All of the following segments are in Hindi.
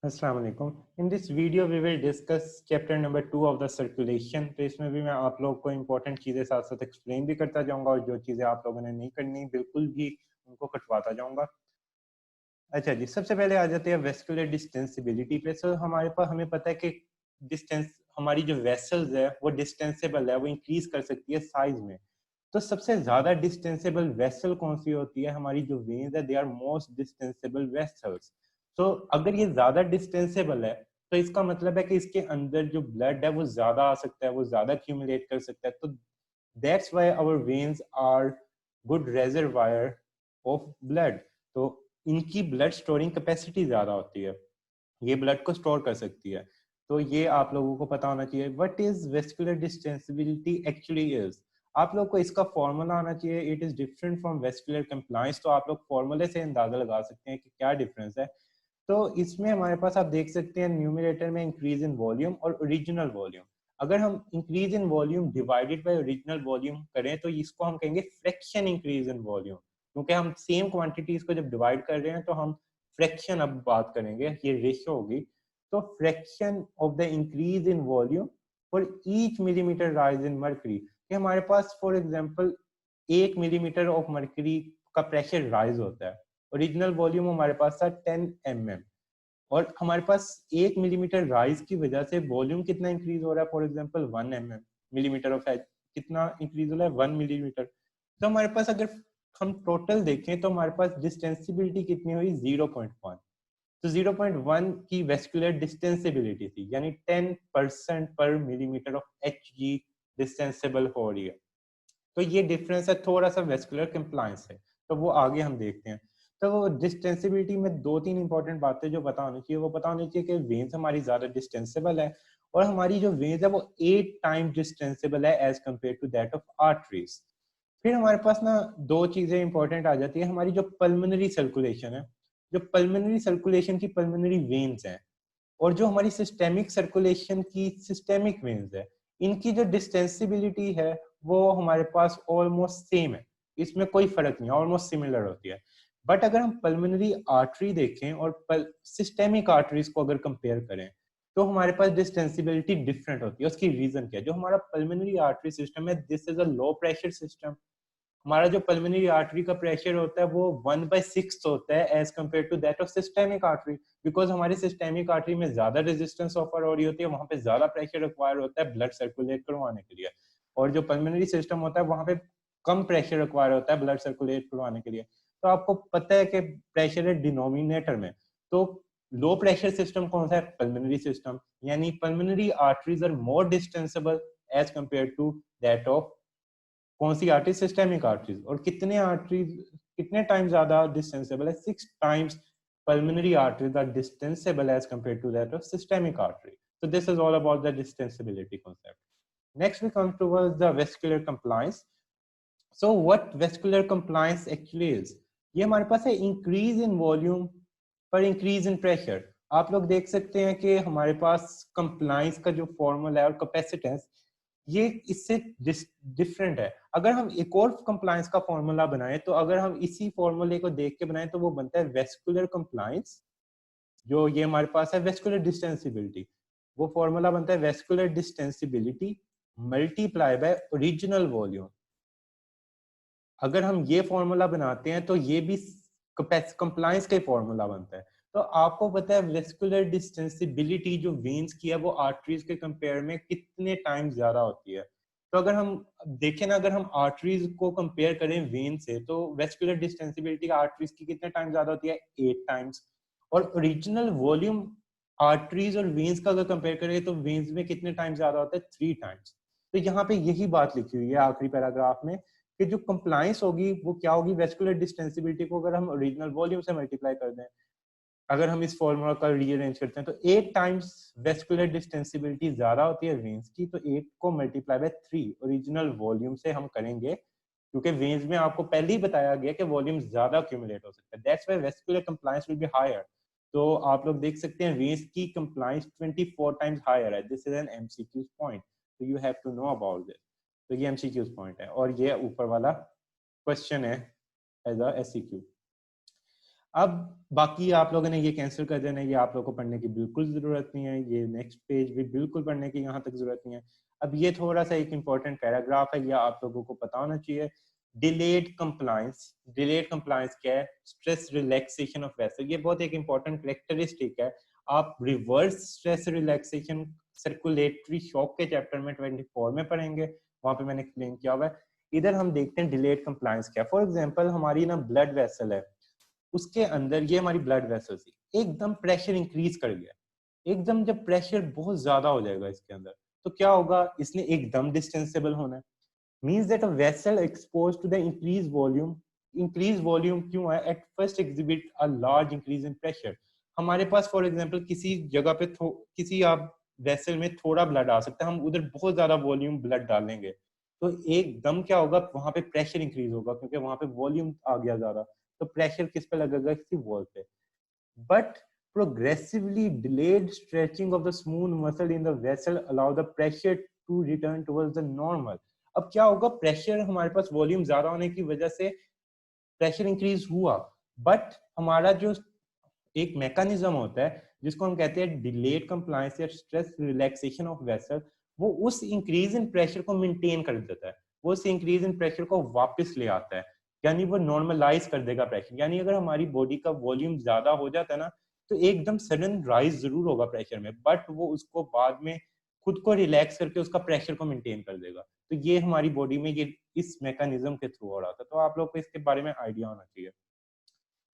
अस्सलाम वालेकुम। In this video we will discuss chapter number 2 of the circulation. तो इसमें भी मैं आप लोग को इंपॉर्टेंट चीज़ें साथ साथ एक्सप्लेन भी करता जाऊंगा और जो चीज़ें आप लोगों ने नहीं करनी बिल्कुल भी उनको कटवाता जाऊंगा। अच्छा जी, सबसे पहले आ जाते हैं वेस्कुलर डिस्टेंसिबिलिटी पे। सो हमारे पास हमें पता है कि डिस्टेंस हमारी जो वेसल्स है वो डिस्टेंसेबल है, वो इंक्रीज कर सकती है साइज में। तो सबसे ज्यादा डिस्टेंसेबल वेसल कौन सी होती है? हमारी जो वेन्स है, दे आर मोस्ट डिस्टेंसेबल वेसल्स। तो अगर ये ज्यादा डिस्टेंसेबल है तो इसका मतलब है कि इसके अंदर जो ब्लड है वो ज्यादा आ सकता है, वो ज्यादा एक्यूमुलेट कर सकता है। तो that's why our veins are good reservoir of blood. तो इनकी ब्लड स्टोरिंग कैपेसिटी ज्यादा होती है, ये ब्लड को स्टोर कर सकती है। तो ये आप लोगों को पता होना चाहिए। What is vascular distensibility actually is? आप लोग को इसका फॉर्मूला आना चाहिए। It is different from vascular compliance. तो आप लोग फॉर्मूले से अंदाजा लगा सकते हैं कि क्या डिफरेंस है। तो इसमें हमारे पास आप देख सकते हैं न्यूमरेटर में इंक्रीज इन वॉल्यूम और ओरिजिनल वॉल्यूम। अगर हम increase in volume divided by original volume करें तो इसको हम कहेंगे फ्रैक्शन इंक्रीज इन वॉल्यूम, क्योंकि हम सेम क्वांटिटीज को जब डिवाइड कर रहे हैं तो हम फ्रैक्शन अब बात करेंगे, ये रेशियो होगी। तो fraction of the increase in volume for each millimeter rise in mercury, कि हमारे पास for example 1 millimeter of mercury का प्रेशर राइज होता है। ओरिजिनल वॉल्यूम हमारे पास था 10 mm, और हमारे पास 1 मिलीमीटर राइज की वजह से वॉल्यूम कितना इंक्रीज हो रहा है? For example 1 mm, millimetre of H कितना इंक्रीज हो रहा है? 1 मिलीमीटर। तो हमारे पास अगर हम टोटल देखें तो हमारे पास डिस्टेंसिबिलिटी कितनी हुई? 0.1। तो 0.1 की वेस्कुलर डिस्टेंसिबिलिटी थी, यानी 10% पर मिलीमीटर ऑफ एच जी डिस्टेंसेबल हो रही है। तो ये डिफरेंस है, थोड़ा सा वेस्कुलर कंप्लायंस है। तो वो आगे हम देखते हैं। तो वो डिस्टेंसिबिलिटी में दो तीन इंपॉर्टेंट बातें जो पता होनी चाहिए, वो पता होनी चाहिए कि वेन्स हमारी ज्यादा डिस्टेंसेबल है, और हमारी जो वेन्स है वो 8 टाइम डिस्टेंसेबल है as compared to that of arteries. फिर हमारे पास ना दो चीजें इंपॉर्टेंट आ जाती है। हमारी जो पल्मोनरी सर्कुलेशन है, जो पल्मोनरी सर्कुलेशन की पल्मोनरी वेन्स है, और जो हमारी सिस्टेमिक सर्कुलेशन की सिस्टेमिक वेन्स है, इनकी जो डिस्टेंसिबिलिटी है वो हमारे पास ऑलमोस्ट सेम है। इसमें कोई फर्क नहीं है, ऑलमोस्ट सिमिलर होती है। बट अगर हम पल्मोनरी आर्टरी देखें और सिस्टेमिक आर्टरीज को अगर कंपेयर करें तो हमारे पास डिस्टेंसिबिलिटी डिफरेंट होती है। उसकी रीजन क्या है? जो हमारा पल्मोनरी आर्टरी सिस्टम है, this is a low pressure system. हमारा जो पल्मोनरी आर्टरी का प्रेशर होता है वो 1/6 होता है as compared to that of systemic artery, because हमारी सिस्टेमिक आर्टरी में ज्यादा रेजिस्टेंस ऑफर हो रही होती है, वहां पे ज्यादा प्रेशर रिक्वायर होता है ब्लड सर्कुलेट करवाने के लिए। और जो पल्मोनरी सिस्टम होता है वहां पे कम प्रेशर रिक्वायर होता है ब्लड सर्कुलेट करवाने के लिए। तो आपको पता है कि प्रेशर है डिनोमिनेटर में। तो लो प्रेशर सिस्टम कौन सा है? Pulmonary system. यानी pulmonary arteries are more distensible as compared to that of कौन सी आर्टरीज? Systemic arteries. और कितने आर्टरीज कितने टाइम ज्यादा डिस्टेंसेबल है? 6 times pulmonary arteries are distensible as compared to that of systemic artery. So this is all about the distensibility concept. Next we come towards the vascular compliance. So what vascular compliance actually is? ये हमारे पास है इंक्रीज इन वॉल्यूम पर इंक्रीज इन प्रेशर। आप लोग देख सकते हैं कि हमारे पास कंप्लाइंस का जो फॉर्मूला है और कैपेसिटेंस, ये इससे डिफरेंट है। अगर हम एक और कंप्लाइंस का फॉर्मूला बनाएं तो अगर हम इसी फॉर्मूले को देख के बनाएं तो वो बनता है वेस्कुलर कंप्लाइंस। जो ये हमारे पास है वेस्कुलर डिस्टेंसिबिलिटी, वो फॉर्मूला बनता है vascular distensibility multiply by original volume. अगर हम ये फॉर्मूला बनाते हैं तो ये भी कंप्लायंस का फॉर्मूला बनता है। तो आपको पता है वेस्कुलर डिस्टेंसिबिलिटी जो वेन्स की है वो आर्टरीज के कंपेयर में कितने टाइम ज्यादा होती है? तो अगर हम देखें ना, अगर हम आर्टरीज को कंपेयर करें वेन से तो वेस्कुलर डिस्टेंसिबिलिटी आर्टरीज की कितने टाइम ज्यादा होती है? 8 टाइम्स। और ओरिजिनल वॉल्यूम आर्टरीज और वेन्स का अगर कंपेयर करें तो वेन्स में कितने टाइम ज्यादा होता है? 3 टाइम्स। तो यहाँ पे यही बात लिखी हुई है आखिरी पैराग्राफ में कि जो कंप्लायंस होगी वो क्या होगी? वेस्कुलर डिस्टेंसिबिलिटी को अगर हम ओरिजिनल वॉल्यूम से मल्टीप्लाई कर दें, अगर हम इस फॉर्मूला का रीअरेंज करते हैं तो 8 टाइम्स वेस्कुलर डिस्टेंसिबिलिटी ज्यादा होती है वेन्स की। तो 8 को मल्टीप्लाई बाय 3 ओरिजिनल वॉल्यूम से हम करेंगे, क्योंकि वेन्स में आपको पहले ही बताया गया कि वॉल्यूम ज्यादा अक्यूमुलेट हो सकता है। That's why vascular compliance will be higher. तो आप लोग देख सकते हैं वेन्स की कंप्लायंस 24 टाइम्स हायर है। This is an MCQ point, तो you have to know about this. तो ये एमसीक्यू पॉइंट है और ये ऊपर वाला क्वेश्चन है एज अ एससीक्यू। अब बाकी आप लोगों ने ये कैंसिल कर देना है, ये आप लोगों को पढ़ने की बिल्कुल जरूरत नहीं है, ये नेक्स्ट पेज भी बिल्कुल पढ़ने की यहाँ तक जरूरत नहीं है। अब ये थोड़ा सा एक इंपॉर्टेंट पैराग्राफ है, ये आप लोगों को पता होना चाहिए। डिलेड कंप्लायंस, डिलेड कंप्लायंस क्या है? स्ट्रेस रिलैक्सेशन ऑफ वेसल, ये बहुत एक इंपॉर्टेंट कैरेक्टरिस्टिक है। आप reverse stress relaxation circulatory shock के चैप्टर में 24 में पढ़ेंगे, वहां पे मैंने एक्सप्लेन किया हुआ है। इधर हम देखते हैं डिलेड कंप्लायंस क्या है। फॉर एग्जांपल हमारी ना ब्लड वेसल है, उसके अंदर ये हमारी ब्लड वेसल थी, एकदम प्रेशर इंक्रीज कर गया, एकदम जब प्रेशर बहुत ज्यादा हो जाएगा इसके अंदर, तो क्या होगा? इसने एकदम डिस्टेंसेबल होना है। Means that a vessel exposed to the increase volume क्यों है? At first exhibit a large increase in pressure. हमारे पास फॉर एग्जांपल किसी जगह पे किसी आप वेसल में थोड़ा ब्लड आ सकता है, हम उधर बहुत ज्यादा वॉल्यूम ब्लड डालेंगे तो एकदम क्या होगा? वहां पे प्रेशर इंक्रीज होगा, क्योंकि वहां पे वॉल्यूम आ गया ज्यादा, तो प्रेशर किस पे लगेगा? किसी वॉल पे। But progressively delayed stretching of the smooth muscle in the vessel allow the pressure to return towards the normal। अब क्या होगा? प्रेशर हमारे पास वॉल्यूम ज्यादा होने की वजह से प्रेशर इंक्रीज हुआ, बट हमारा जो एक मैकेनिज्म होता है जिसको हम कहते हैं डिलेड कंप्लायंस या स्ट्रेस रिलैक्सेशन ऑफ वेसल, वो उस इंक्रीज इन प्रेशर को मेंटेन कर देता है, वो उस इंक्रीज इन प्रेशर को वापस ले आता है, यानी वो नॉर्मलाइज कर देगा प्रेशर। यानी अगर हमारी बॉडी का वॉल्यूम ज्यादा हो जाता है ना, तो एकदम सडन राइज जरूर होगा प्रेशर में, बट वो उसको बाद में खुद को रिलैक्स करके उसका प्रेशर को मेंटेन कर देगा। तो ये हमारी बॉडी में ये इस मैकेनिज्म के थ्रू हो रहा था, तो आप लोग को इसके बारे में आइडिया होना चाहिए।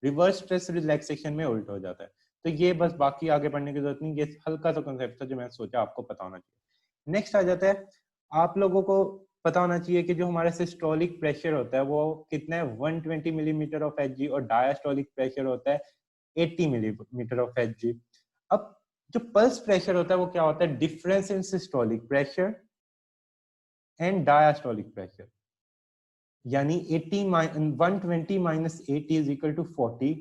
रिवर्स स्ट्रेस रिलैक्सेशन में उल्ट हो जाता है। तो ये बस, बाकी आगे बढ़ने की जरूरत नहीं, ये हल्का सा कॉन्सेप्ट था जो मैंने सोचा आपको पता होना चाहिए। नेक्स्ट आ जाता है, आप लोगों को पता होना चाहिए कि जो हमारा सिस्टोलिक प्रेशर होता है वो कितना है? 120 मिलीमीटर ऑफ एच जी, और डायस्टोलिक प्रेशर होता है 80 मिलीमीटर ऑफ एच जी। अब जो पल्स प्रेशर होता है वो क्या होता है? Difference in systolic pressure and diastolic pressure, यानी 80 120 माइनस 80 इज इक्वल टू 40।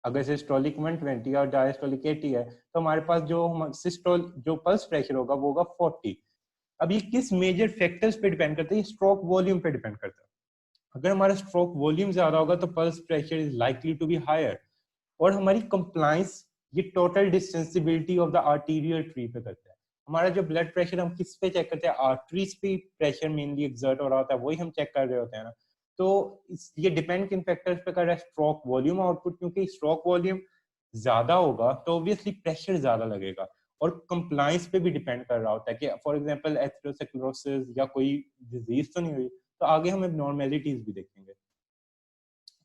अगर सिस्टोलिक 120 और डायस्टोलिक 80 है, तो हमारे पास जो सिस्टोल जो पल्स प्रेशर होगा वो होगा 40। अब ये किस मेजर फैक्टर्स पे डिपेंड करता है? ये स्ट्रोक वॉल्यूम पे डिपेंड करता है। अगर हमारा स्ट्रोक वॉल्यूम ज्यादा होगा तो pulse pressure is likely to be higher. और हमारी कंप्लायंस ये total distensibility of the arterial tree पे करता है। हमारा जो ब्लड प्रेशर हम किस पे चेक करते हैं? आर्टरीज पे प्रेशर मेनली एक्सर्ट हो रहा होता है, वही हम चेक कर रहे होते हैं ना। तो ये डिपेंड किन फैक्टर्स पे कर रहा है? स्ट्रोक वॉल्यूम आउटपुट, क्योंकि स्ट्रोक वॉल्यूम ज्यादा होगा तो ऑब्वियसली प्रेशर ज्यादा लगेगा। और कंप्लायंस पे भी डिपेंड कर रहा होता है कि फॉर एग्जांपल एथेरोस्क्लेरोसिस या कोई डिजीज तो नहीं हुई, तो आगे हम एबनॉर्मेलिटीज भी देखेंगे।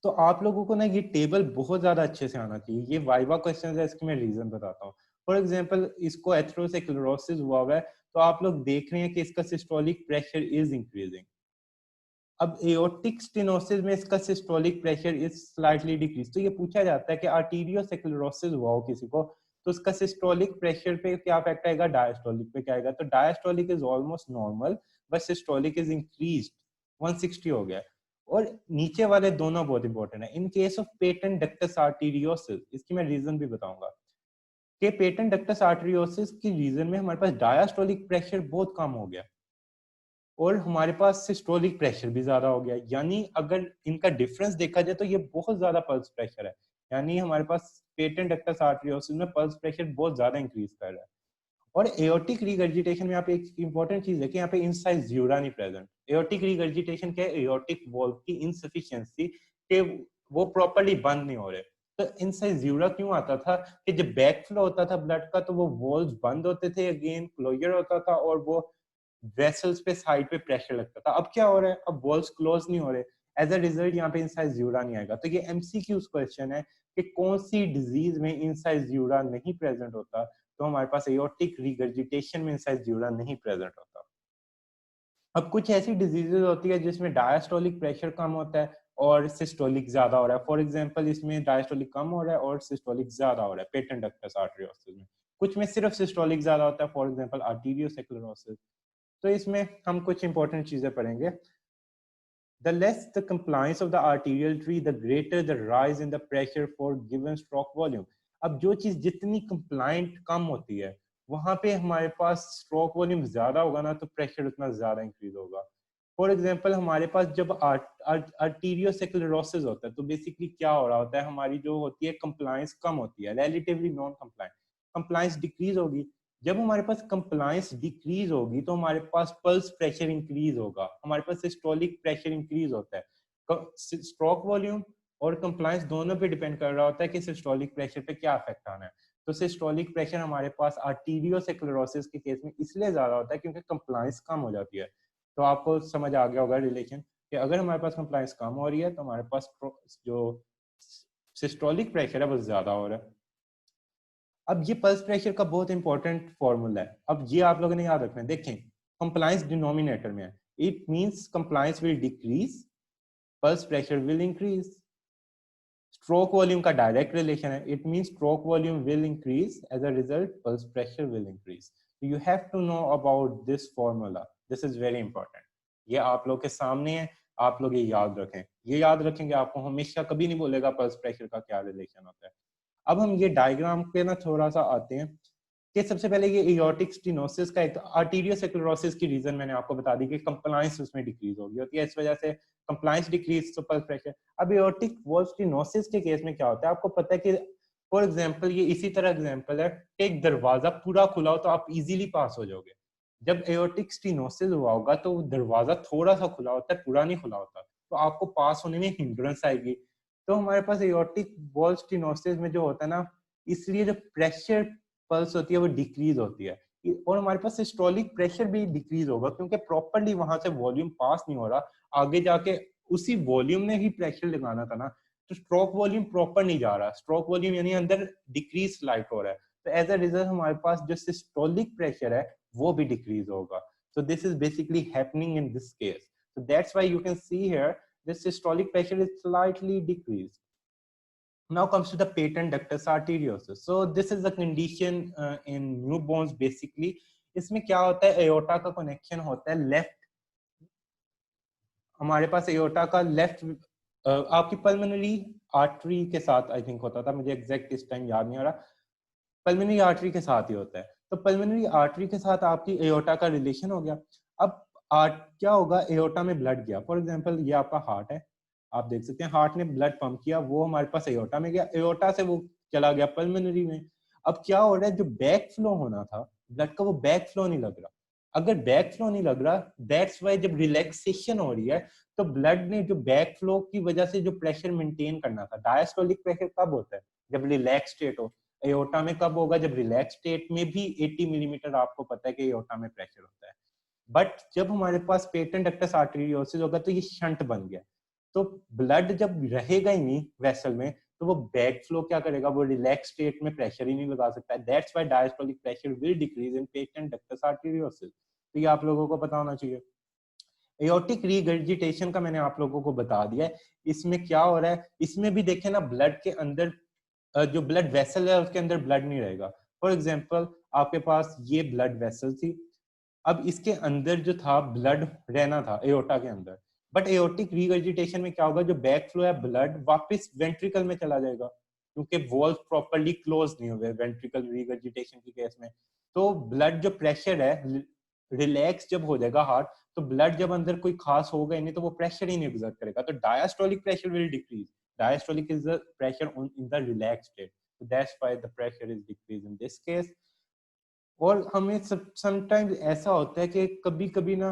तो आप लोगों को ना ये टेबल बहुत ज्यादा अच्छे से आना चाहिए, ये वाइवा क्वेश्चन है, इसके मैं रीजन बताता हूँ। फॉर एग्जांपल इसको एथेरोस्क्लेरोसिस हुआ है, तो आप लोग देख रहे हैं कि इसका सिस्टोलिक प्रेशर इज इंक्रीजिंग। अब एओर्टिक स्टेनोसिस में इसका systolic pressure is slightly decrease. तो ये पूछा जाता है कि आर्टीरियोस्क्लेरोसिस हुआ हो किसी को, तो उसका सिस्टोलिक प्रेशर पे क्या इफेक्ट आएगा, डायस्टोलिक पे क्या आएगा? तो diastolic is almost normal, but systolic is increased, 160 हो गया। और नीचे वाले दोनों बहुत इंपॉर्टेंट है। In case of patent ductus arteriosus, इसकी मैं रीजन भी बताऊंगा कि पेटेंट डक्टस आर्टीरियोसिस की रीजन में हमारे पास डायस्टोलिक प्रेशर बहुत कम हो गया और हमारे पास सिस्टोलिक प्रेशर भी ज्यादा हो गया। यानी अगर इनका डिफरेंस देखा जाए तो ये बहुत ज्यादा पल्स प्रेशर है, यानी हमारे पास पेटेंट डक्टस आर्टरियोसिस में पल्स प्रेशर बहुत ज्यादा इंक्रीज कर रहा है। और एओर्टिक रिगर्जिटेशन में यहाँ पे एक इंपॉर्टेंट चीज है कि यहाँ पे इंसाइज्यूरा नहीं प्रेजेंट। एओर्टिक रिगर्जिटेशन क्या है? एओर्टिक वॉल्व की इनसफिशिएंसी के वो प्रॉपर्ली बंद नहीं हो रहे। तो इंसाइज्यूरा क्यों आता था? कि जब बैक फ्लो होता था ब्लड का तो वो वॉल्व्स बंद होते थे, अगेन क्लोजर होता था और वो वेसल्स पे साइड पे प्रेशर लगता था। अब क्या हो रहा है? अब वॉल्व्स क्लोज नहीं हो रहे, एज अ रिजल्ट यहाँ पे इंसाइज्यूरा नहीं आएगा। तो ये एमसीक्यूज क्वेश्चन है कि कौन सी डिजीज में इंसाइज्यूरा नहीं प्रेजेंट होता, तो हमारे पास एओर्टिक रिगर्जिटेशन में इंसाइज्यूरा नहीं प्रेजेंट होता। अब कुछ ऐसी डिजीजेज होती है जिसमें डायस्टोलिक प्रेशर कम होता है और सिस्टोलिक ज्यादा हो रहा है। फॉर एग्जांपल इसमें डायस्टोलिक कम हो रहा है और सिस्टोलिक ज्यादा हो रहा है पेटेंट डक्टस आर्टरियोसिस में। कुछ में सिर्फ सिस्टोलिक ज्यादा होता है, फॉर एग्जांपल आर्टीरियोस्क्लेरोसिस। तो इसमें हम कुछ इंपॉर्टेंट चीजें पढ़ेंगे। The less the compliance of the arterial tree, the greater the rise in the pressure for given stroke volume। अब जो चीज जितनी कंप्लाइंट कम होती है वहां पे हमारे पास स्ट्रोक वॉल्यूम ज्यादा होगा ना, तो प्रेशर उतना ज्यादा इंक्रीज होगा। फॉर एग्जांपल हमारे पास जब आर्टीरियोस्क्लेरोसिस होता है तो बेसिकली क्या हो रहा होता है, हमारी जो होती है कंप्लायंस कम होती है, relatively non compliant, compliance decrease होगी। जब हमारे पास कंप्लायंस डिक्रीज होगी तो हमारे पास पल्स प्रेशर इंक्रीज होगा, हमारे पास सिस्टोलिक प्रेशर इंक्रीज होता है। स्ट्रोक वॉल्यूम और कंप्लायंस दोनों पे डिपेंड कर रहा होता है कि सिस्टोलिक प्रेशर पे क्या इफेक्ट आना है। तो सिस्टोलिक प्रेशर हमारे पास आर्टीरियोस्क्लेरोसिस के केस में इसलिए ज्यादा होता है क्योंकि कंप्लायंस कम हो जाती है। तो आपको समझ आ गया होगा रिलेशन कि अगर हमारे पास कंप्लायंस कम हो रही है तो हमारे पास जो सिस्टोलिक प्रेशर है वो ज्यादा हो रहा है। अब ये पल्स प्रेशर का बहुत इंपॉर्टेंट फॉर्मूला है, अब ये आप लोगों ने याद रखना है। देखें, कंप्लायंस डिनोमिनेटर में है, it means compliance will decrease, pulse pressure will increase. Stroke volume का डायरेक्ट रिलेशन है, it means stroke volume will increase, as a result pulse pressure will increase. You have to know about this formula, this is very important. ये आप लोग के सामने है, आप लोग ये याद रखें। ये याद रखेंगे, आपको हमेशा कभी नहीं बोलेगा पल्स प्रेशर का क्या रिलेशन होता है। अब हम ये डायग्राम पे ना थोड़ा सा आते हैं कि सबसे पहले ये एयोर्टिक स्टेनोसिस का एक आर्टीरियोस्क्लेरोसिस की रीजन मैंने आपको बता दी कि कंप्लायंस उसमें डिक्रीज हो गई होती है, इस वजह से कंप्लायंस डिक्रीज तो पल्स प्रेशर। अब एयोर्टिक वॉल्व स्टेनोसिस के केस में क्या होता है, आपको पता है कि फॉर एग्जांपल ये इसी तरह एग्जांपल है कि एक दरवाजा पूरा खुला हो तो आप इजीली पास हो जाओगे। जब एयोर्टिक स्टेनोसिस हुआ होगा तो दरवाजा थोड़ा सा खुला होता है, पूरा नहीं खुला होता, तो आपको पास होने में हिंड्रेंस आएगी। तो हमारे पास एयोर्टिक वॉल्व स्टेनोसिस में जो होता है ना, इसलिए जो प्रेशर पल्स होती है वो डिक्रीज होती है, और हमारे पास सिस्टोलिक प्रेशर भी डिक्रीज होगा क्योंकि प्रॉपर्ली वहां से वॉल्यूम पास नहीं हो रहा, आगे जाके उसी वॉल्यूम में ही प्रेशर लगाना था ना, तो स्ट्रोक वॉल्यूम प्रॉपर नहीं जा रहा, स्ट्रोक वॉल्यूम यानी अंदर डिक्रीज स्लाइट हो रहा है, तो एज अ रिजल्ट हमारे पास जो सिस्टोलिक प्रेशर है वो भी डिक्रीज होगा। So this is basically happening in this case. So that's why you can see here the systolic pressure is slightly decreased. Now comes to the patent ductus arteriosus. So this is a condition in newborns basically. इसमें क्या होता है, एयोर्टा का कनेक्शन होता है लेफ्ट, हमारे पास एयोर्टा का लेफ्ट आपकी पल्मोनरी आर्टरी के साथ आई थिंक होता था, मुझे एग्जैक्ट इस टाइम याद नहीं आ रहा, पल्मोनरी आर्टरी के साथ ही होता है। तो पल्मोनरी आर्टरी के साथ आपकी एयोर्टा का रिलेशन हो गया। अब क्या होगा, एयोर्टा में ब्लड गया, फॉर एग्जांपल ये आपका हार्ट है, आप देख सकते हैं हार्ट ने ब्लड पंप किया, वो हमारे पास एयोर्टा में गया, एयोर्टा से वो चला गया पल्मोनरी में। अब क्या हो रहा है, जो बैक फ्लो होना था ब्लड का वो बैक फ्लो नहीं लग रहा। अगर बैक फ्लो नहीं लग रहा, दैट्स वाई जब रिलैक्सेशन हो रही है तो ब्लड ने जो बैक फ्लो की वजह से जो प्रेशर मेंटेन करना था, डायस्टोलिक प्रेशर कब होता है, जब रिलैक्स स्टेट हो। एयोर्टा में कब होगा, जब रिलैक्स स्टेट में भी 80 मिलीमीटर आपको पता है कि एयोर्टा में प्रेशर होता है। बट जब हमारे पास पेटेंट डक्टस आर्टेरियोसिस होगा तो ये शंट बन गया, तो ब्लड जब रहेगा ही नहीं वेसल में तो वो बैक फ्लो क्या करेगा, वो रिलैक्स स्टेट में प्रेशर ही नहीं लगा सकता है। That's why diastolic pressure will decrease in patent ductus arteriosus. तो ये आप लोगों को पता होना चाहिए। एयोर्टिक रीगर्जिटेशन का मैंने आप लोगों को बता दिया है, इसमें क्या हो रहा है, इसमें भी देखें ना ब्लड के अंदर जो ब्लड वेसल है उसके अंदर ब्लड नहीं रहेगा। फॉर एग्जांपल आपके पास ये ब्लड वेसल थी, अब इसके अंदर जो था ब्लड रहना था एयोर्टा के अंदर, बट एयोर्टिक रीगर्जिटेशन में क्या होगा, जो बैक फ्लो है ब्लड वापस वेंट्रिकल में चला जाएगा क्योंकि वॉल्व प्रॉपर्ली क्लोज नहीं हुए वेंट्रिकल रीगर्जिटेशन के केस में। तो ब्लड जो प्रेशर है रिलैक्स जब हो जाएगा हार्ट, तो ब्लड जब अंदर कोई खास होगा ही नहीं तो वो प्रेशर ही नहीं एग्जर्ट करेगा, तो diastolic pressure will decrease. Diastolic is the pressure in the relaxed state. So that's why the pressure is decreased in this case. और हमें समटाइम्स ऐसा होता है कि कभी कभी ना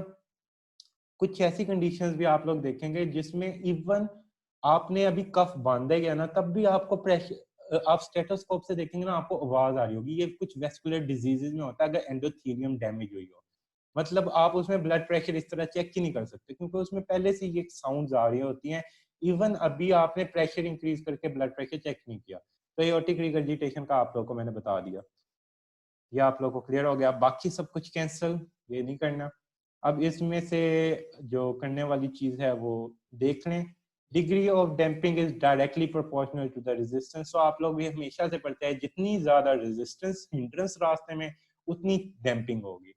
कुछ ऐसी कंडीशंस भी आप लोग देखेंगे जिसमें इवन आपने अभी कफ बांधा गया ना तब भी आपको प्रेशर, आप स्टेथोस्कोप से देखेंगे ना आपको आवाज आ रही होगी, ये कुछ वेस्कुलर डिजीजेज में होता है अगर एंडोथेलियम डैमेज हुई हो। मतलब आप उसमें ब्लड प्रेशर इस तरह चेक ही नहीं कर सकते क्योंकि उसमें पहले से ये साउंड्स आ रही होती हैं, इवन अभी आपने प्रेशर इंक्रीज करके ब्लड प्रेशर चेक नहीं किया। तो एयोर्टिक रिगर्जिटेशन का आप लोगों को मैंने बता दिया, ये आप लोगों को क्लियर हो गया, बाकी सब कुछ कैंसिल, ये नहीं करना। अब इसमें से जो करने वाली चीज है वो देख लें, degree of damping is directly proportional to the resistance. तो आप लोग भी हमेशा से पढ़ते हैं जितनी ज्यादा रेजिस्टेंस हिंड्रेंस रास्ते में उतनी डैम्पिंग होगी।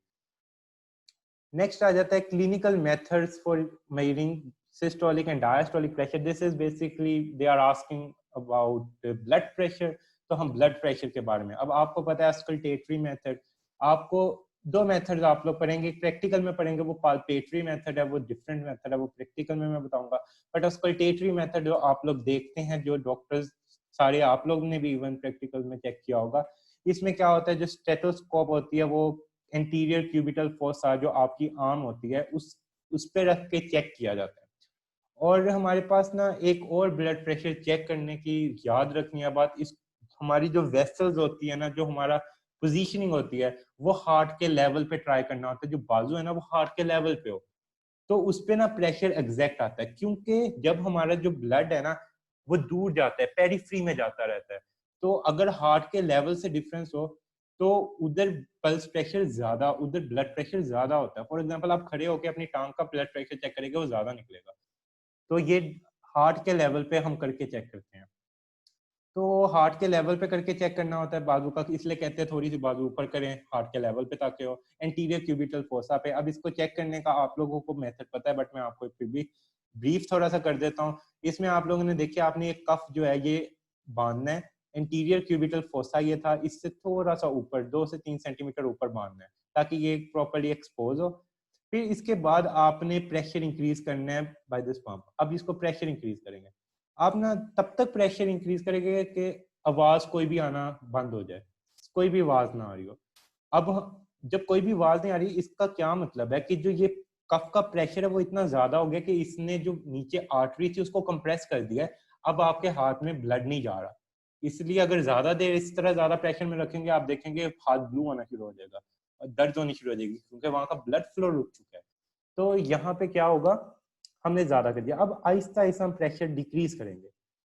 नेक्स्ट आ जाता है clinical methods for measuring systolic and diastolic pressure. This is basically they are asking about blood pressure, तो हम ब्लड प्रेशर के बारे में, अब आपको पता है स्कल्टेटरी मेथड, आपको दो मेथड्स आप लोग पढ़ेंगे, प्रैक्टिकल में पढ़ेंगे, वो पाल्पेटरी मेथड है, वो डिफरेंट मेथड है, वो प्रैक्टिकल में मैं बताऊंगा। बट ऑस्कल्टेटरी मेथड जो आप लोग देखते हैं, जो डॉक्टर्स सारे आप लोग ने भी इवन प्रैक्टिकल में चेक किया होगा, इसमें क्या होता है, जो स्टेथोस्कोप होती है वो एंटीरियर क्यूबिटल फोसा जो आपकी आर्म होती है उस पे रख के चेक किया जाता है। और हमारे पास ना एक और ब्लड प्रेशर चेक करने की याद रखनी है बात, इस हमारी जो वेसल्स होती है ना, जो हमारा पोजीशनिंग होती है, वो हार्ट के लेवल पे ट्राई करना होता है। जो बाजू है ना वो हार्ट के लेवल पे हो, तो उस पे ना प्रेशर एग्जैक्ट आता है, क्योंकि जब हमारा जो ब्लड है ना वो दूर जाता है, पेरिफ्री में जाता रहता है, तो अगर हार्ट के लेवल से डिफरेंस हो तो उधर पल्स प्रेशर ज्यादा, उधर ब्लड प्रेशर ज्यादा होता है। फॉर एग्जांपल आप खड़े होकर अपनी टांग का ब्लड प्रेशर चेक करेंगे, वो ज्यादा निकलेगा। तो ये हार्ट के लेवल पे हम करके चेक करते हैं। तो हार्ट के लेवल पे करके चेक करना होता है बाजू का, इसलिए कहते हैं थोड़ी सी बाजू ऊपर करें हार्ट के लेवल पे ताकि हो एंटीरियर क्यूबिटल फोसा पे। अब इसको चेक करने का आप लोगों को मेथड पता है, बट मैं आपको फिर भी ब्रीफ थोड़ा सा कर देता हूँ। इसमें आप लोगों ने देखिए, आपने एक कफ जो है ये बांधना है, एंटीरियर क्यूबिटल फोसा ये था, इससे थोड़ा सा ऊपर 2 से 3 सेंटीमीटर ऊपर बांधना है ताकि ये प्रॉपर्ली एक्सपोज हो। फिर इसके बाद आपने प्रेशर इंक्रीज करना है बाय दिस पंप। अब इसको प्रेशर इंक्रीज करेंगे, आप ना तब तक प्रेशर इंक्रीज करेंगे कि आवाज कोई भी आना बंद हो जाए, कोई भी आवाज ना आ रही हो। अब जब कोई भी आवाज नहीं आ रही, इसका क्या मतलब है कि जो ये कफ का प्रेशर है वो इतना ज्यादा हो गया कि इसने जो नीचे आर्टरी थी उसको कंप्रेस कर दिया है। अब आपके हाथ में ब्लड नहीं जा रहा, इसलिए अगर ज्यादा देर इस तरह ज्यादा प्रेशर में रखेंगे, आप देखेंगे हाथ ब्लू होना शुरू हो जाएगा और दर्द होनी शुरू हो जाएगी, क्योंकि वहां का ब्लड फ्लो रुक चुका है। तो यहाँ पे क्या होगा, हमने ज्यादा कर दिया। अब आहिस्ता आहिस्ता हम प्रेशर डिक्रीज करेंगे।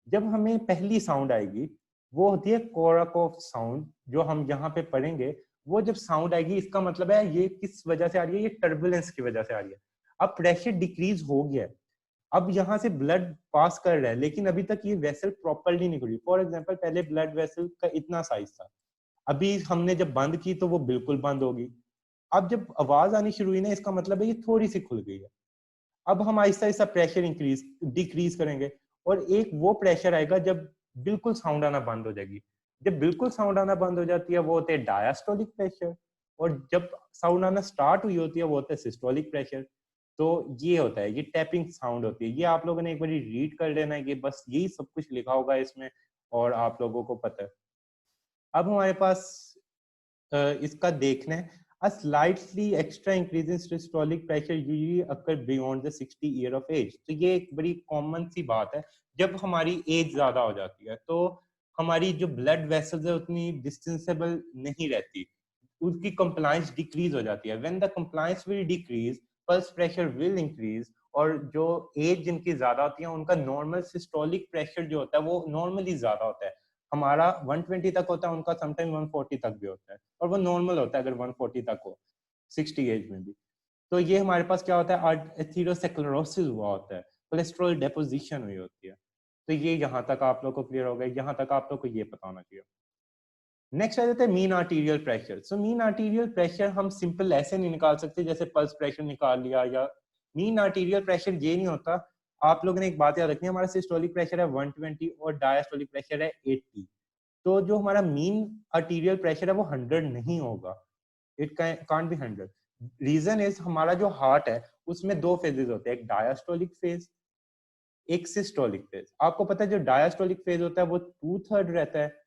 जब हमें पहली साउंड आएगी वो होती है कोराकोफ साउंड, जो हम यहाँ पे पढ़ेंगे। वो जब साउंड आएगी इसका मतलब है ये किस वजह से आ रही है, ये टर्बुलेंस की वजह से आ रही है। अब प्रेशर डिक्रीज हो गया है, अब यहाँ से ब्लड पास कर रहा है, लेकिन अभी तक ये वेसल प्रॉपरली नहीं खुली। फॉर एग्जांपल पहले ब्लड वेसल का इतना साइज था, अभी हमने जब बंद की तो वो बिल्कुल बंद होगी। अब जब आवाज आनी शुरू हुई ना, इसका मतलब है ये थोड़ी सी खुल गई है। अब हम Aahista Aahista pressure increase decrease करेंगे, और एक वो प्रेशर आएगा जब बिल्कुल साउंड आना बंद हो जाएगी। जब बिल्कुल साउंड आना बंद हो जाती है वो होते हैं डायस्टोलिक प्रेशर, और जब साउंड आना स्टार्ट हुई होती है वो होता है सिस्टोलिक प्रेशर। तो ये होता है, ये टैपिंग साउंड होती है। ये आप लोगों ने एक बार रीड कर लेना है, ये बस यही सब कुछ लिखा होगा इसमें और आप लोगों को पता है। अब हमारे पास इसका देखना है, a slightly extra increase in systolic pressure usually occur beyond the 60 year of age। तो ये एक बड़ी कॉमन सी बात है, जब हमारी एज ज्यादा हो जाती है तो हमारी जो ब्लड वेसल्स है उतनी डिस्टेंसेबल नहीं रहती, उसकी कंप्लायंस डिक्रीज हो जाती है। When the compliance will decrease, pulse pressure will increase, और जो एज जिनकी ज्यादा होती है उनका नॉर्मल सिस्टोलिक प्रेशर जो होता है वो नॉर्मली ज्यादा होता है। हमारा 120 तक होता है, उनका समटाइम 140 तक भी होता है, और वो नॉर्मल होता है अगर 140 तक हो 60 एज में भी। तो ये हमारे पास क्या होता है, एथेरोस्क्लेरोसिस हुआ होता है, कोलेस्ट्रॉल डेपोजिशन हुई होती है। तो ये यहाँ तक आप लोग को क्लियर हो गया, यहाँ तक आप लोग को ये पता होना चाहिए। नेक्स्ट आ जाता है mean arterial pressure. So mean arterial pressure हम सिंपल ऐसे नहीं निकाल सकते जैसे पल्स प्रेशर निकाल लिया, या मीन आर्टीरियल प्रेशर ये नहीं होता। आप लोगों ने एक बात याद रखनी है, हमारा सिस्टोलिक प्रेशर है 120 और डायस्टोलिक प्रेशर है 80। तो जो हमारा मीन आर्टीरियल प्रेशर है वो 100 नहीं होगा, it can't be 100। Reason is हमारा जो हार्ट है उसमें दो फेजेस होते हैं, एक डायस्टोलिक फेज, एक सिस्टोलिक फेज। आपको पता है जो डायस्टोलिक फेज होता है वो 2/3 रहता है,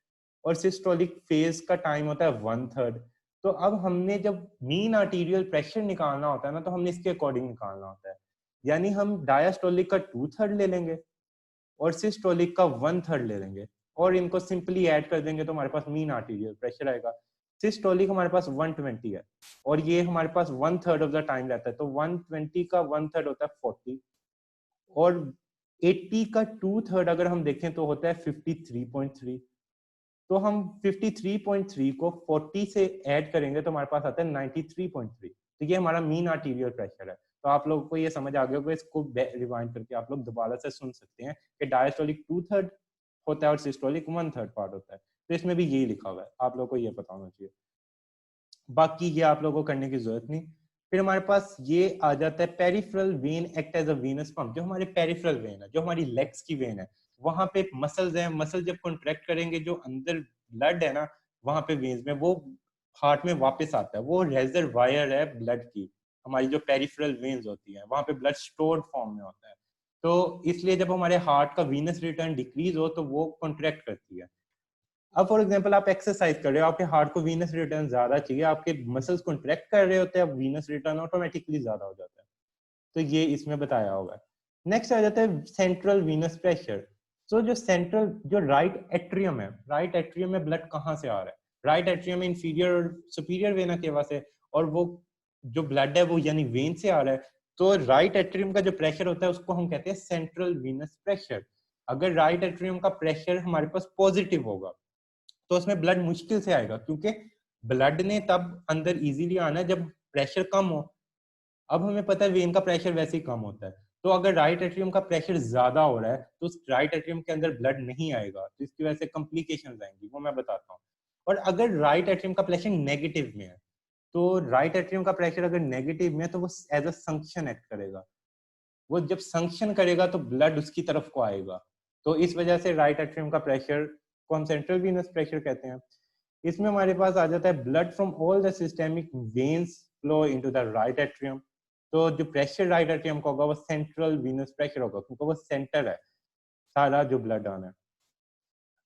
और सिस्टोलिक फेज का टाइम होता है 1/3। तो अब हमने जब मीन आर्टीरियल प्रेशर निकालना होता है ना, तो हमने इसके अकॉर्डिंग निकालना होता है। यानी हम डायस्टोलिक का 2/3 ले लेंगे और सिस्टोलिक का 1/3 ले लेंगे, और इनको सिंपली ऐड कर देंगे तो हमारे पास मीन आर्टीरियल प्रेशर आएगा। सिस्टोलिक हमारे पास 120 है, और ये हमारे पास 1/3 ऑफ द टाइम रहता है, तो 120 का 1/3 होता है 40, और 80 का 2/3 अगर हम देखें तो होता है 53.3। तो हम 53.3 को 40 से ऐड करेंगे तो हमारे पास आता है 93.3। तो ये हमारा मीन आर्टीरियल प्रेशर है। तो आप लोगों को ये समझ आ गया होगा, इसको रिवाइंड करके आप लोग दोबारा से सुन सकते हैं कि डायस्टोलिक 2/3 होता है और सिस्टोलिक 1/3 पार्ट होता है। तो इसमें भी यही लिखा हुआ है, आप लोगों को ये पता होना चाहिए। बाकी ये आप लोगों को करने की जरूरत नहीं। फिर हमारे पास ये आ जाता है peripheral vein act as a venous pump. जो हमारे पेरिफेरल वेन है, जो हमारी लेग्स की वेन है, वहां पे मसल्स हैं, मसल जब कॉन्ट्रैक्ट करेंगे जो अंदर ब्लड है ना, वहां पे वेन्स में वो हार्ट में वापस आता है, वो रेजरवायर है ब्लड की, हमारी जो पेरिफेरल वेन्स होती है वहां पे ब्लड स्टोर्ड फॉर्म में होता है। तो इसलिए जब हमारे हार्ट का वीनस रिटर्न डिक्रीज हो तो वो कॉन्ट्रैक्ट करती है। अब फॉर एग्जांपल आप एक्सरसाइज कर रहे हो, आपके हार्ट को वीनस रिटर्न ज्यादा चाहिए, आपके मसल्स कॉन्ट्रैक्ट कर रहे होते हैं, अब वीनस रिटर्न ऑटोमेटिकली ज्यादा हो जाता है। तो ये इसमें बताया हुआ है। नेक्स्ट आ जाता है सेंट्रल वीनस प्रेशर। तो जो सेंट्रल जो राइट एट्रियम है, राइट एट्रियम में ब्लड कहाँ से आ रहा है? राइट एट्रियम में इंफीरियर और सुपीरियर वेना केवा से, और वो जो ब्लड है वो यानी वेन से आ रहा है। तो राइट एट्रियम का जो प्रेशर होता है उसको हम कहते हैं सेंट्रल वीनस प्रेशर। अगर राइट एट्रियम का प्रेशर हमारे पास पॉजिटिव होगा तो उसमें ब्लड मुश्किल से आएगा, क्योंकि ब्लड ने तब अंदर इजीली आना है जब प्रेशर कम हो। अब हमें पता है वेन का प्रेशर वैसे ही कम होता है, तो अगर राइट एट्रियम का प्रेशर ज्यादा हो रहा है तो उस राइट एट्रियम के अंदर ब्लड नहीं आएगा, तो इसकी वजह से कॉम्प्लिकेशंस आएंगी, वो मैं बताता हूँ। और अगर राइट एट्रियम का प्रेशर नेगेटिव में है, तो राइट एट्रियम का प्रेशर अगर नेगेटिव में है तो वो एज अ संक्शन एक्ट करेगा। वो जब संक्शन करेगा तो ब्लड उसकी तरफ को आएगा। तो इस वजह से राइट एट्रियम का प्रेशर को हम सेंट्रल वीनस प्रेशर कहते हैं। इसमें हमारे पास आ जाता है blood from all the systemic veins flow into the right atrium. तो जो प्रेशर राइट एट्रियम का होगा वो सेंट्रल वीनस प्रेशर होगा, क्योंकि वो सेंटर है सारा जो ब्लड आना है।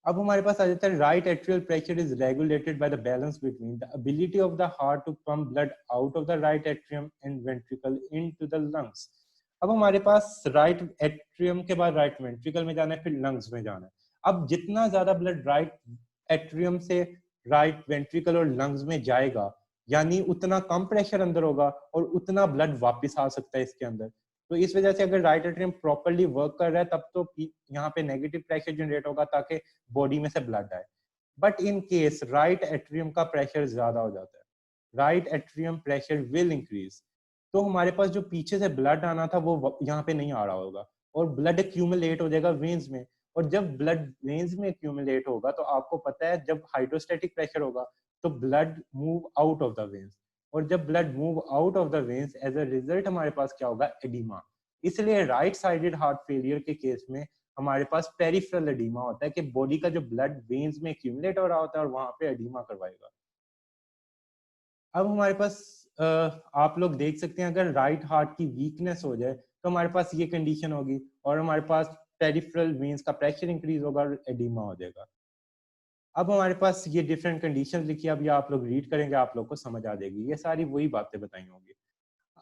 अब हमारे पास आ जाता है right atrial pressure is regulated by the balance between the ability of the heart to pump blood out of the right atrium and ventricle into the lungs. अब हमारे पास राइट एट्रियम के बाद राइट वेंट्रिकल में जाना है, फिर लंग्स में जाना है। अब जितना ज्यादा ब्लड राइट एट्रियम से राइट वेंट्रिकल और लंग्स में जाएगा, यानी उतना कम प्रेशर अंदर होगा और उतना ब्लड वापस आ सकता है इसके अंदर। तो इस वजह से अगर राइट एट्रियम प्रॉपर्ली वर्क कर रहा है तब तो यहाँ पे नेगेटिव प्रेशर जनरेट होगा ताकि बॉडी में से ब्लड आए। But in case right atrium का प्रेशर ज्यादा हो जाता है, right atrium pressure will increase, तो हमारे पास जो पीछे से ब्लड आना था वो यहाँ पे नहीं आ रहा होगा और ब्लड एक्यूमुलेट हो जाएगा वेन्स में। और जब ब्लड वेन्स में एक्यूमुलेट होगा तो आपको पता है जब हाइड्रोस्टैटिक प्रेशर होगा तो blood move out of the veins, और जब blood move out of the veins as a result हमारे पास क्या होगा? एडिमा। इसलिए राइट साइडेड हार्ट फेलियर के केस में हमारे पास पेरिफेरल एडिमा होता है कि बॉडी का जो ब्लड वेन्स में एक्यूमुलेट हो रहा होता है और वहां पे एडिमा करवाएगा। अब हमारे पास आप लोग देख सकते हैं अगर राइट हार्ट की वीकनेस हो जाए तो हमारे पास ये कंडीशन होगी और हमारे पास पेरिफेरल वेन्स का प्रेशर इंक्रीज होगा और एडिमा हो जाएगा। अब हमारे पास ये डिफरेंट कंडीशंस लिखी है, अब ये आप लोग रीड करेंगे आप लोग को समझ आ जाएगी, ये सारी वही बातें बताई होंगी।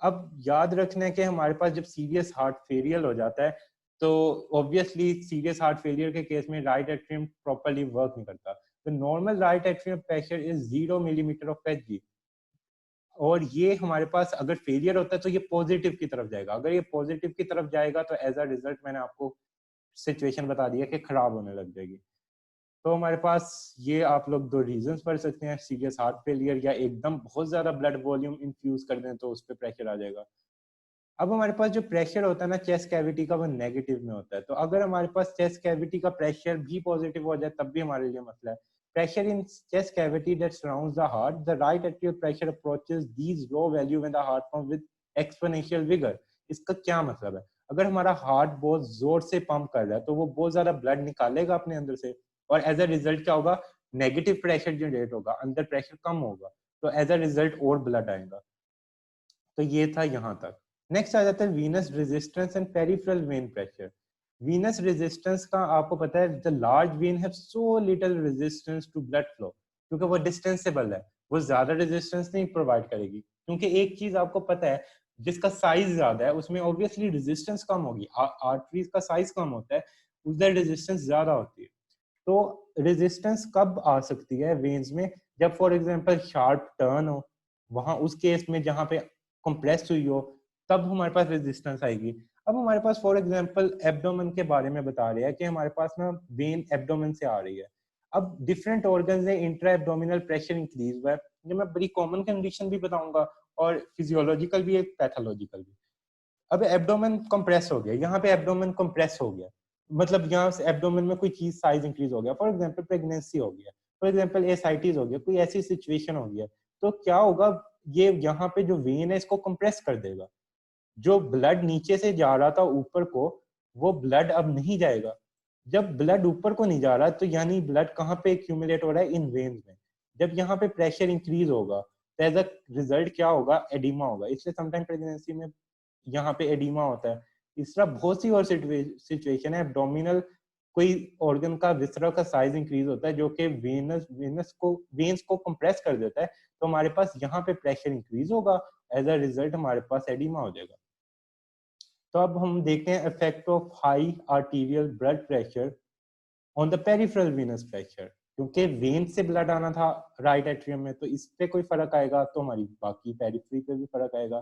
अब याद रखना है कि हमारे पास जब सीरियस हार्ट फेलियर हो जाता है तो ऑब्वियसली सीरियस हार्ट फेलियर के केस में राइट एट्रियम प्रॉपर्ली वर्क नहीं करता। तो normal right atrium pressure is 0 millimetre of Hg, और ये हमारे पास अगर फेलियर होता है तो ये पॉजिटिव की तरफ जाएगा। अगर ये पॉजिटिव की तरफ जाएगा तो एज अ रिजल्ट मैंने आपको सिचुएशन बता दिया कि खराब होने लग जाएगी। तो हमारे पास ये आप लोग दो रीजंस पढ़ सकते हैं, सीरियस हार्ट फेलियर या एकदम बहुत ज्यादा ब्लड वॉल्यूम इन्फ्यूज कर दें तो उस पर प्रेशर आ जाएगा। अब हमारे पास जो प्रेशर होता है ना चेस्ट कैविटी का, वो नेगेटिव में होता है। तो अगर हमारे पास चेस्ट कैविटी का प्रेशर भी पॉजिटिव हो जाए तब भी हमारे लिए मसला है। Pressure in chest cavity that surrounds the heart, the right atrial pressure approaches these low value when the heart pump with exponential vigour. इसका क्या मतलब है? अगर हमारा हार्ट बहुत जोर से पंप कर रहा है तो वो बहुत ज्यादा ब्लड निकालेगा अपने अंदर से, और एज अ रिजल्ट क्या होगा? नेगेटिव प्रेशर जनरेट होगा, अंदर प्रेशर कम होगा, तो एज अ रिजल्ट और ब्लड आएगा। तो ये था यहाँ तक। नेक्स्ट आ जाता है venous resistance and peripheral vein pressure. Venous resistance का आपको पता है the large vein have so little resistance to blood flow, क्योंकि वो डिस्टेंसेबल है, वो ज्यादा रेजिस्टेंस नहीं प्रोवाइड करेगी। क्योंकि एक चीज आपको पता है, जिसका साइज ज्यादा है उसमें ऑब्वियसली रेजिस्टेंस कम होगी। आर्टरीज का साइज कम होता है, उधर रेजिस्टेंस ज्यादा होती है। तो रेजिस्टेंस कब आ सकती है वेन्स में? जब फॉर एग्जांपल शार्प टर्न हो, वहां उस केस में जहां पे कंप्रेस हुई हो तब हमारे पास रेजिस्टेंस आएगी। अब हमारे पास फॉर एग्जांपल एब्डोमेन के बारे में बता रहे हैं कि हमारे पास ना वेन एब्डोमेन से आ रही है। अब डिफरेंट ऑर्गन्स में इंट्रा एब्डोमिनल प्रेशर इंक्रीज हुआ है, ये मैं बड़ी कॉमन कंडीशन भी बताऊंगा और फिजियोलॉजिकल भी है, पैथोलॉजिकल भी। अब एब्डोमेन कंप्रेस हो गया, यहाँ पे एब्डोमेन कंप्रेस हो गया, मतलब यहाँ से एब्डोमेन में कोई चीज साइज इंक्रीज हो गया, फॉर एग्जांपल प्रेगनेंसी हो गया, फॉर एग्जांपल एसाइटिस हो गया, कोई ऐसी सिचुएशन हो गया, तो क्या होगा? ये यहाँ पे जो वेन है इसको कंप्रेस कर देगा। जो ब्लड नीचे से जा रहा था ऊपर को, वो ब्लड अब नहीं जाएगा। जब ब्लड ऊपर को नहीं जा रहा तो यानी ब्लड कहाँ पे एक्यूमुलेट हो रहा है? इन वेन्स में। जब यहाँ पे प्रेशर इंक्रीज होगा तो एज अ रिजल्ट क्या होगा, एडिमा होगा। इसलिए समटाइम प्रेगनेंसी में यहाँ पे एडिमा होता है। इस तरह बहुत सी और सिचुएशन है, एब्डोमिनल कोई ऑर्गन का विसरा का साइज इंक्रीज होता है जो कि वेन्स को कंप्रेस कर देता है, तो हमारे पास यहाँ पे प्रेशर इंक्रीज होगा, एज अ रिजल्ट हमारे पास एडिमा हो जाएगा। तो अब हम देखते हैं effect of high arterial blood pressure on the peripheral venous pressure. क्योंकि वेन से ब्लड आना था राइट एट्रियम में, तो इस पे कोई फर्क आएगा तो हमारी बाकी पेरिफेरी पे भी फर्क आएगा।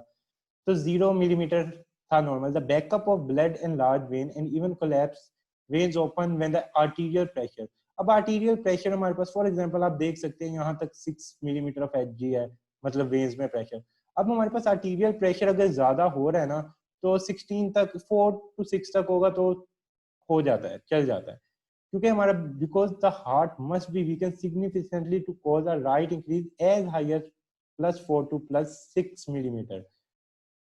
तो 0 मिलीमीटर था normal. The backup of blood in large when and even collapse veins open when the arterial pressure. अब आर्टीरियल प्रेशर हमारे पास फॉर एग्जांपल आप देख सकते हैं यहाँ तक 6 मिलीमीटर ऑफ एचजी है, मतलब वेन्स में प्रेशर। अब हमारे पास आर्टीरियल प्रेशर अगर ज्यादा हो रहा है ना, तो 16 तक 4 to 6 तक होगा तो हो जाता है, चल जाता है। क्योंकि हमारा because the heart must be weakened significantly to cause a right increase as higher +4 to +6 millimetre.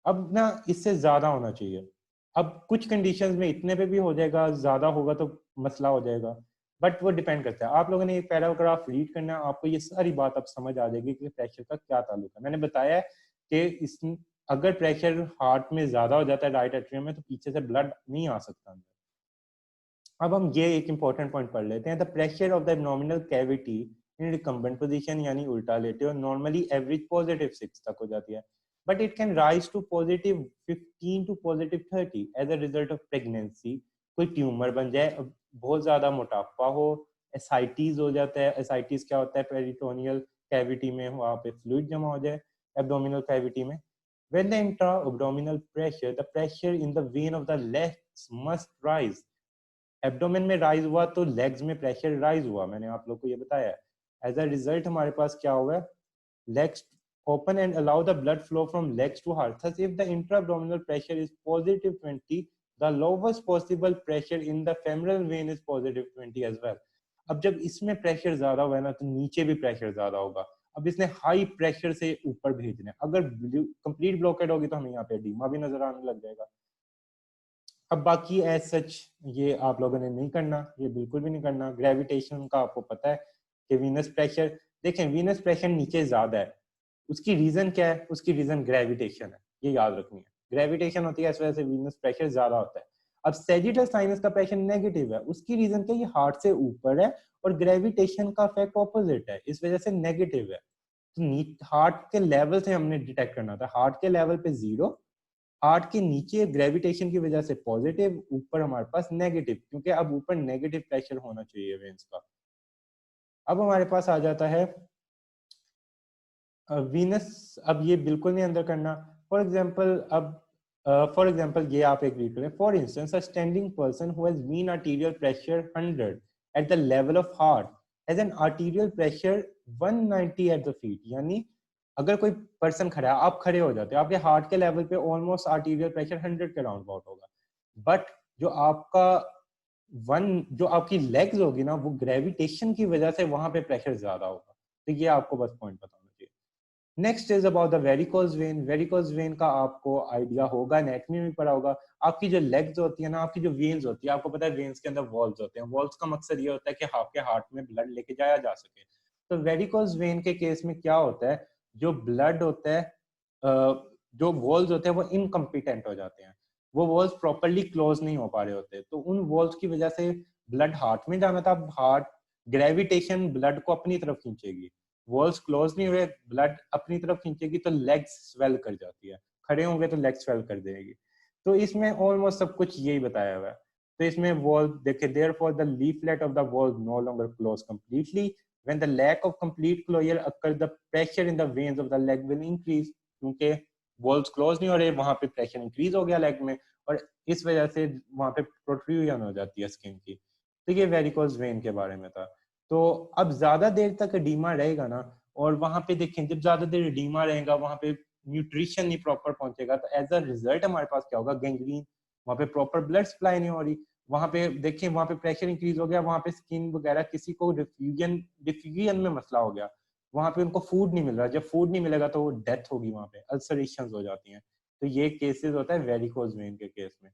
अब ना इससे ज्यादा होना चाहिए। अब कुछ कंडीशंस में इतने पे भी हो जाएगा, ज्यादा होगा तो मसला हो जाएगा, बट वो डिपेंड करता है। आप लोगों ने एक पैराग्राफ रीड करना है, आपको ये सारी बात अब समझ आ जाएगी कि प्रेशर का क्या ताल्लुक है। मैंने बताया है कि इस अगर प्रेशर हार्ट में ज्यादा हो जाता है राइट एट्रियम में, तो पीछे से ब्लड नहीं आ सकता अंदर। अब हम ये एक इंपॉर्टेंट पॉइंट पढ़ लेते हैं। The pressure of the abdominal cavity in recumbent position यानी उल्टा लेटे, और नॉर्मली एवरेज +6 तक हो जाती है, but it can rise to +15 to +30 as a result of pregnancy. कोई ट्यूमर बन जाए, बहुत ज्यादा मोटापा हो, एसाइटिस हो जाता है। एसाइटिस क्या होता है, पेरिटोनियल कैविटी में वहां पे फ्लूइड जमा हो जाए एब्डोमिनल कैविटी में। When the intra-abdominal pressure, the pressure in the vein of the legs must rise. Abdomen में राइज हुआ तो लेग्स में प्रेशर राइज हुआ, मैंने आप लोग को ये बताया है। एज अ रिजल्ट हमारे पास क्या हुआ, legs open and allow the blood flow from legs to heart. Thus, if the intra-abdominal pressure is +20, the lowest possible pressure in the femoral vein is +20 as well. अब जब इसमें प्रेशर ज्यादा हुआ है ना, तो नीचे भी प्रेशर ज्यादा होगा। अब इसने हाई प्रेशर से ऊपर भेजना है, अगर कंप्लीट ब्लॉकेड होगी तो हमें यहाँ पे एडिमा भी नजर आने लग जाएगा। अब बाकी एज सच ये आप लोगों ने नहीं करना, ये बिल्कुल भी नहीं करना। ग्रेविटेशन का आपको पता है कि वीनस प्रेशर, देखें वीनस प्रेशर नीचे ज्यादा है, उसकी रीजन क्या है, उसकी रीजन ग्रेविटेशन है, ये याद रखनी है। ग्रेविटेशन होती है, इस वजह से वीनस प्रेशर ज्यादा होता है। अब सैजिटल साइनस का प्रेशर नेगेटिव है, उसकी रीजन क्या, ये हार्ट से ऊपर है और ग्रेविटेशन का इफेक्ट ऑपोजिट है, इस वजह से नेगेटिव है। तो हार्ट के लेवल से हमने डिटेक्ट करना था, हार्ट के लेवल पे 0, हार्ट के नीचे ग्रेविटेशन की वजह से पॉजिटिव, ऊपर हमारे पास नेगेटिव, क्योंकि अब ऊपर नेगेटिव प्रेशर होना चाहिए वेन्स का। अब हमारे पास आ जाता है वीनस। अब ये बिल्कुल नहीं अंदर करना। फॉर एग्जांपल ये आप एक रीड करें। For instance a standing person who has mean arterial pressure 100 at the level of heart has an arterial pressure 190 at the feet. यानी अगर कोई पर्सन खड़ा है, आप खड़े हो जाते हो, आपके हार्ट के लेवल पे ऑलमोस्ट आर्टीरियल प्रेशर 100 के राउंड अबाउट होगा, बट जो आपकी लेग्स होगी ना, वो ग्रेविटेशन की वजह से वहां पे प्रेशर ज्यादा होगा। तो ये आपको बस पॉइंट बताना चाहिए। Next is about the varicose vein. Varicose vein का आपको आइडिया होगा, एनाटॉमी में पढ़ा होगा। आपकी जो लेग्स होती है ना, आपकी जो वेन्स होती है, आपको पता है वेन्स के अंदर वॉल्स होते हैं। वॉल्स का मकसद ये होता है कि आपके हार्ट में ब्लड लेके जाया जा सके। तो वेरिकोज वेन के केस में क्या होता है, जो ब्लड होता है, जो वॉल्स होते हैं वो इनकम्पिटेंट हो जाते हैं, वो वॉल्स प्रॉपरली क्लोज नहीं हो पा रहे होते। तो उन वॉल्स की वजह से ब्लड हार्ट में जाना था, हार्ट ग्रेविटेशन ब्लड को अपनी तरफ खींचेगी, वॉल्स क्लोज नहीं हुए, ब्लड अपनी तरफ खींचेगी तो लेग्स स्वेल कर जाती है, खड़े होंगे तो लेग स्वेल कर देगी। तो इसमें ऑलमोस्ट सब कुछ यही बताया हुआ है। तो इसमें वॉल देखे, therefore the leaflet of the wall no longer close completely when the lack of complete closure occur the pressure in the veins of the leg will increase. क्योंकि वॉल्स क्लोज नहीं हो रहे, वहां पे प्रेशर इंक्रीज हो गया लेग में, और इस वजह से वहां पे प्रोट्रूजन हो जाती है स्किन की। तो ये वेरिकोज वेन के बारे में था। तो अब ज्यादा देर तक एडीमा रहेगा ना, और वहां पे देखें जब ज्यादा देर एडीमा रहेगा, वहां पे न्यूट्रिशन नहीं प्रॉपर पहुंचेगा, तो एज अ रिजल्ट हमारे पास क्या होगा, गैंग्रीन, वहां पे प्रॉपर ब्लड सप्लाई नहीं हो रही, वहां पे देखें वहां पे प्रेशर इंक्रीज हो गया, वहां पे स्किन वगैरह, किसी को डिफ्यूजन में मसला हो गया, वहां पे उनको फूड नहीं मिल रहा, जब फूड नहीं मिलेगा तो वो डेथ होगी, वहां पे अल्सरेशंस हो जाती हैं। तो ये केसेस होता है वेरिकोज वेन के केस में।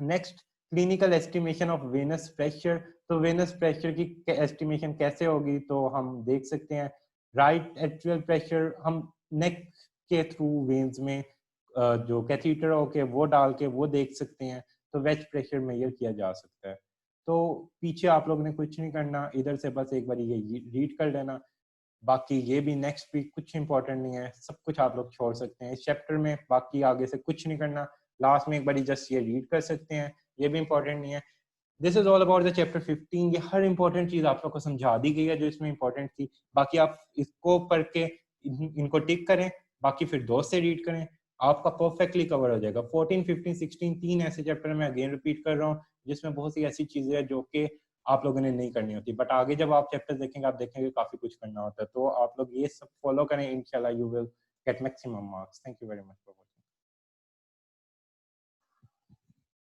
Next clinical estimation of venous pressure, तो वेनस प्रेशर की एस्टिमेशन कैसे होगी, तो हम देख सकते हैं राइट एट्रियल प्रेशर हम नेक के थ्रू वेन्स में जो कैथीटर होके वो डाल के वो देख सकते हैं, तो वेज प्रेशर मेजर किया जा सकता है। तो पीछे आप लोगों ने कुछ नहीं करना, इधर से बस एक बार ये रीड कर लेना, बाकी ये भी नेक्स्ट वीक कुछ इंपॉर्टेंट नहीं है, सब कुछ आप लोग छोड़ सकते हैं इस चैप्टर में, बाकी आगे से कुछ नहीं करना, लास्ट में एक बार जस्ट ये रीड कर सकते हैं, ये भी इंपॉर्टेंट नहीं है। This is all about the chapter 15। ये हर इंपॉर्टेंट चीज आप लोग को समझा दी गई है जो इसमें इंपॉर्टेंट थी, बाकी आप इसको पढ़ के इनको टिक करें, बाकी फिर दोस्त से रीड करें, आपका परफेक्टली कवर हो जाएगा। 14, 15, 16 तीन ऐसे चैप्टर मैं अगेन रिपीट कर रहा हूँ जिसमें बहुत सी ऐसी चीजें हैं जो कि आप लोगों ने नहीं करनी होती, बट आगे जब आप चैप्टर देखेंगे आप देखेंगे काफी कुछ करना होता है, तो आप लोग ये सब फॉलो करें, इंशाल्लाह you will get maximum marks. Thank you very much.